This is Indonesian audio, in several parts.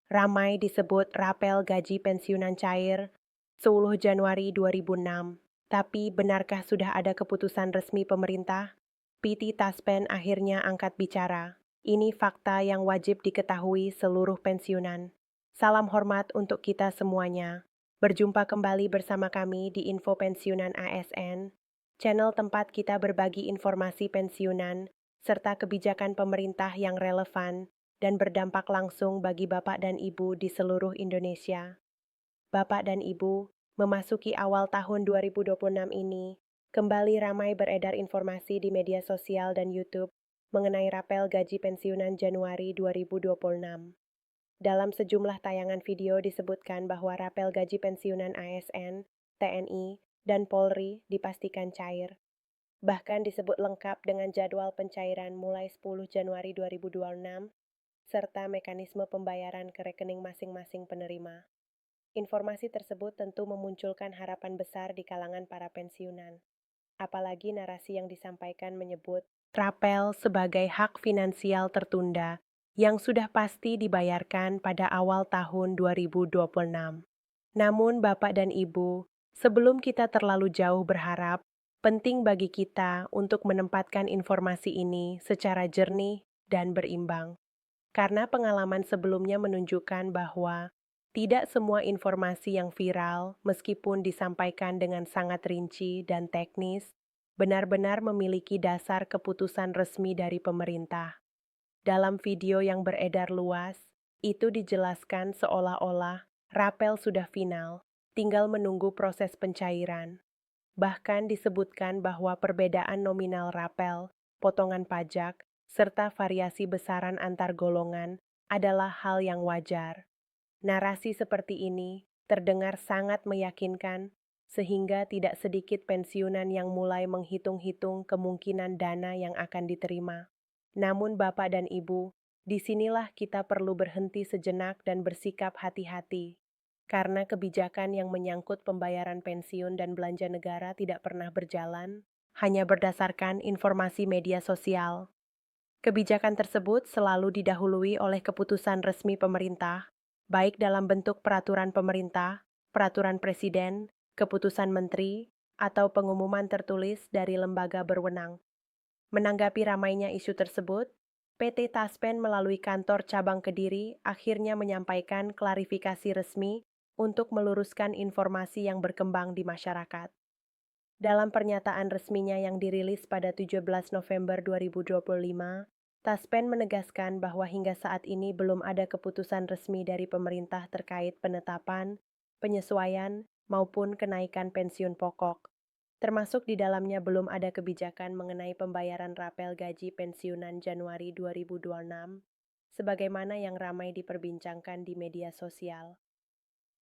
ramai disebut rapel gaji pensiunan cair 10 Januari 2006. Tapi benarkah sudah ada keputusan resmi pemerintah? PT Taspen akhirnya angkat bicara. Ini fakta yang wajib diketahui seluruh pensiunan. Salam hormat untuk kita semuanya. Berjumpa kembali bersama kami di Info Pensiunan ASN, channel tempat kita berbagi informasi pensiunan serta kebijakan pemerintah yang relevan dan berdampak langsung bagi Bapak dan Ibu di seluruh Indonesia. Bapak dan Ibu, memasuki awal tahun 2026 ini, kembali ramai beredar informasi di media sosial dan YouTube mengenai rapel gaji pensiunan Januari 2026. Dalam sejumlah tayangan video disebutkan bahwa rapel gaji pensiunan ASN, TNI, dan Polri dipastikan cair. Bahkan disebut lengkap dengan jadwal pencairan mulai 10 Januari 2026 serta mekanisme pembayaran ke rekening masing-masing penerima. Informasi tersebut tentu memunculkan harapan besar di kalangan para pensiunan. Apalagi narasi yang disampaikan menyebut rapel sebagai hak finansial tertunda yang sudah pasti dibayarkan pada awal tahun 2026. Namun Bapak dan Ibu, sebelum kita terlalu jauh berharap, penting bagi kita untuk menempatkan informasi ini secara jernih dan berimbang. Karena pengalaman sebelumnya menunjukkan bahwa tidak semua informasi yang viral, meskipun disampaikan dengan sangat rinci dan teknis, benar-benar memiliki dasar keputusan resmi dari pemerintah. Dalam video yang beredar luas, itu dijelaskan seolah-olah rapel sudah final, tinggal menunggu proses pencairan. Bahkan disebutkan bahwa perbedaan nominal rapel, potongan pajak, serta variasi besaran antar golongan adalah hal yang wajar. Narasi seperti ini terdengar sangat meyakinkan, sehingga tidak sedikit pensiunan yang mulai menghitung-hitung kemungkinan dana yang akan diterima. Namun Bapak dan Ibu, disinilah kita perlu berhenti sejenak dan bersikap hati-hati. Karena kebijakan yang menyangkut pembayaran pensiun dan belanja negara tidak pernah berjalan, hanya berdasarkan informasi media sosial. Kebijakan tersebut selalu didahului oleh keputusan resmi pemerintah, baik dalam bentuk peraturan pemerintah, peraturan presiden, keputusan menteri, atau pengumuman tertulis dari lembaga berwenang. Menanggapi ramainya isu tersebut, PT Taspen melalui kantor cabang Kediri akhirnya menyampaikan klarifikasi resmi untuk meluruskan informasi yang berkembang di masyarakat. Dalam pernyataan resminya yang dirilis pada 17 November 2025, Taspen menegaskan bahwa hingga saat ini belum ada keputusan resmi dari pemerintah terkait penetapan, penyesuaian, maupun kenaikan pensiun pokok. Termasuk di dalamnya belum ada kebijakan mengenai pembayaran rapel gaji pensiunan Januari 2026, sebagaimana yang ramai diperbincangkan di media sosial.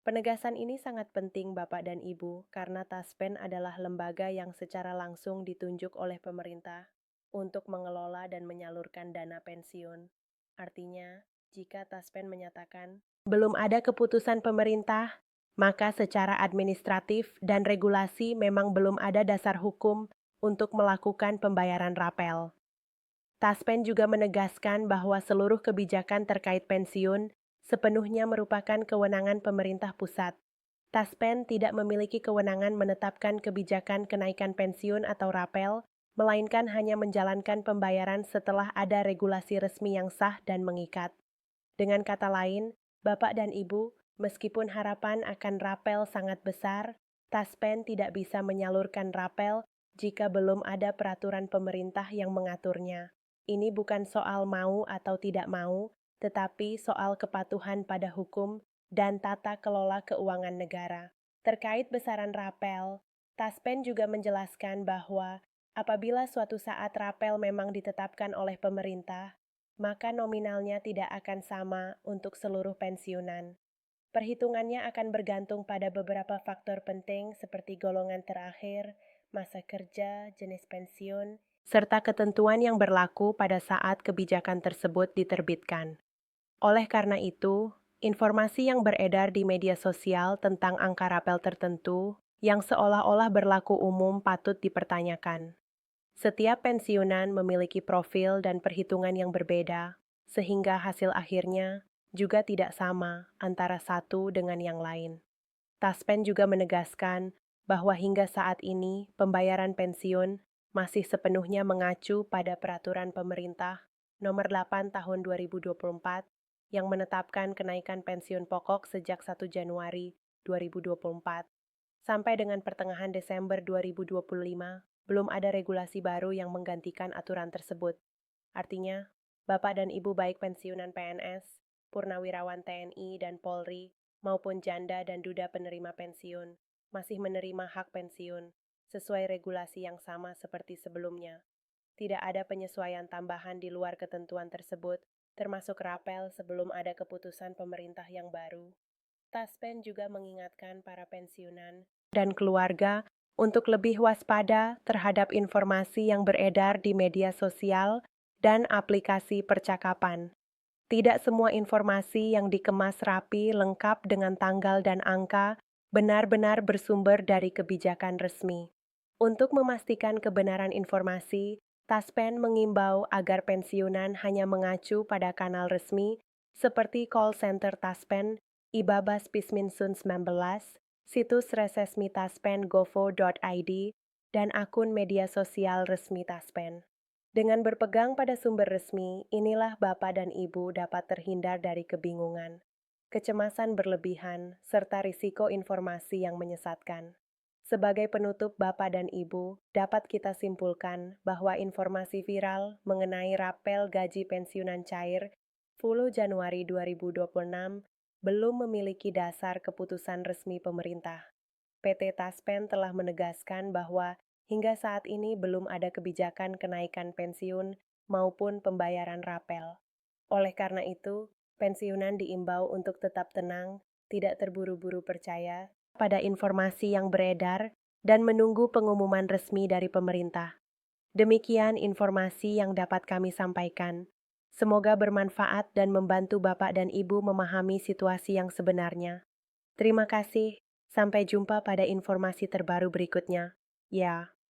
Penegasan ini sangat penting Bapak dan Ibu karena Taspen adalah lembaga yang secara langsung ditunjuk oleh pemerintah untuk mengelola dan menyalurkan dana pensiun. Artinya, jika Taspen menyatakan belum ada keputusan pemerintah, maka secara administratif dan regulasi memang belum ada dasar hukum untuk melakukan pembayaran rapel. Taspen juga menegaskan bahwa seluruh kebijakan terkait pensiun sepenuhnya merupakan kewenangan pemerintah pusat. Taspen tidak memiliki kewenangan menetapkan kebijakan kenaikan pensiun atau rapel, melainkan hanya menjalankan pembayaran setelah ada regulasi resmi yang sah dan mengikat. Dengan kata lain, Bapak dan Ibu, meskipun harapan akan rapel sangat besar, Taspen tidak bisa menyalurkan rapel jika belum ada peraturan pemerintah yang mengaturnya. Ini bukan soal mau atau tidak mau, tetapi soal kepatuhan pada hukum dan tata kelola keuangan negara. Terkait besaran rapel, Taspen juga menjelaskan bahwa apabila suatu saat rapel memang ditetapkan oleh pemerintah, maka nominalnya tidak akan sama untuk seluruh pensiunan. Perhitungannya akan bergantung pada beberapa faktor penting seperti golongan terakhir, masa kerja, jenis pensiun, serta ketentuan yang berlaku pada saat kebijakan tersebut diterbitkan. Oleh karena itu, informasi yang beredar di media sosial tentang angka rapel tertentu yang seolah-olah berlaku umum patut dipertanyakan. Setiap pensiunan memiliki profil dan perhitungan yang berbeda, sehingga hasil akhirnya juga tidak sama antara satu dengan yang lain. Taspen juga menegaskan bahwa hingga saat ini pembayaran pensiun masih sepenuhnya mengacu pada peraturan pemerintah nomor 8 tahun 2024 yang menetapkan kenaikan pensiun pokok sejak 1 Januari 2024. Sampai dengan pertengahan Desember 2025, belum ada regulasi baru yang menggantikan aturan tersebut. Artinya, Bapak dan Ibu baik pensiunan PNS, Purnawirawan TNI dan Polri, maupun janda dan duda penerima pensiun, masih menerima hak pensiun sesuai regulasi yang sama seperti sebelumnya. Tidak ada penyesuaian tambahan di luar ketentuan tersebut, termasuk rapel sebelum ada keputusan pemerintah yang baru. Taspen juga mengingatkan para pensiunan dan keluarga untuk lebih waspada terhadap informasi yang beredar di media sosial dan aplikasi percakapan. Tidak semua informasi yang dikemas rapi lengkap dengan tanggal dan angka benar-benar bersumber dari kebijakan resmi. Untuk memastikan kebenaran informasi, Taspen mengimbau agar pensiunan hanya mengacu pada kanal resmi seperti call center Taspen, Ibabas Pisminsun 19, situs resesmi Taspen gofo.id, dan akun media sosial resmi Taspen. Dengan berpegang pada sumber resmi, inilah Bapak dan Ibu dapat terhindar dari kebingungan, kecemasan berlebihan, serta risiko informasi yang menyesatkan. Sebagai penutup Bapak dan Ibu, dapat kita simpulkan bahwa informasi viral mengenai rapel gaji pensiunan cair 10 Januari 2026 belum memiliki dasar keputusan resmi pemerintah. PT Taspen telah menegaskan bahwa hingga saat ini belum ada kebijakan kenaikan pensiun maupun pembayaran rapel. Oleh karena itu, pensiunan diimbau untuk tetap tenang, tidak terburu-buru percaya pada informasi yang beredar, dan menunggu pengumuman resmi dari pemerintah. Demikian informasi yang dapat kami sampaikan. Semoga bermanfaat dan membantu Bapak dan Ibu memahami situasi yang sebenarnya. Terima kasih. Sampai jumpa pada informasi terbaru berikutnya. Ya.